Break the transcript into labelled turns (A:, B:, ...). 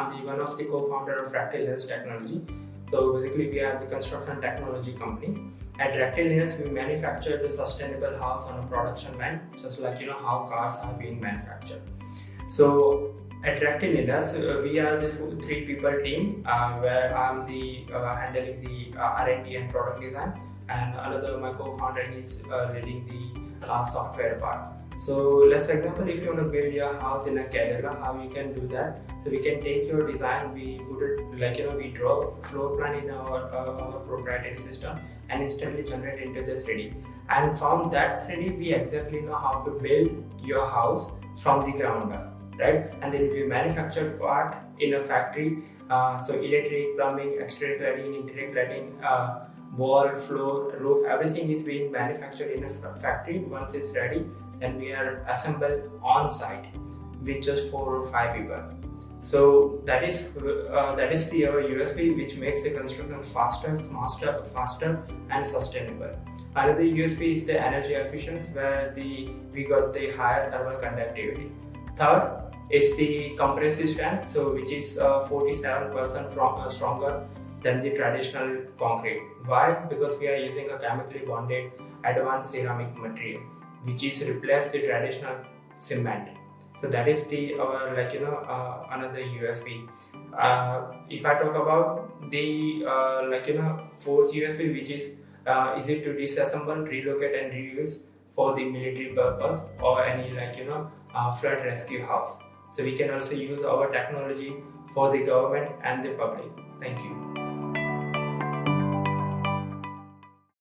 A: I'm the one of the co-founder of Rectilineus Technology. So basically we are the construction technology company. At Rectilineus we manufacture the sustainable house on a production line, just like how cars are being manufactured. So at Rectilineus we are the 3 people team where I'm the handling the R&D and product design, and another my co-founder is leading the software part. So let's example, if you want to build your house in a Kerala, how you can do that? So we can take your design, we put it we draw floor plan in our proprietary system and instantly generate into the 3D. And from that 3D we exactly know how to build your house from the ground up, right? And then we manufacture part in a factory. So electric, plumbing, exterior cladding, interior cladding, wall, floor, roof, everything is being manufactured in a factory. Once it's ready, then we are assembled on site with just 4 or 5 people. So that is the USP, which makes the construction faster and sustainable. Another USP is the energy efficiency, where we got the higher thermal conductivity. Third is the compressive strength, so which is 47% stronger than the traditional concrete. Why? Because we are using a chemically bonded advanced ceramic material, which is replaced the traditional cement. So that is the another USP. If I talk about the fourth USP, which is easy to disassemble, relocate and reuse for the military purpose or any flood rescue house. So we can also use our technology for the government and the public. Thank you.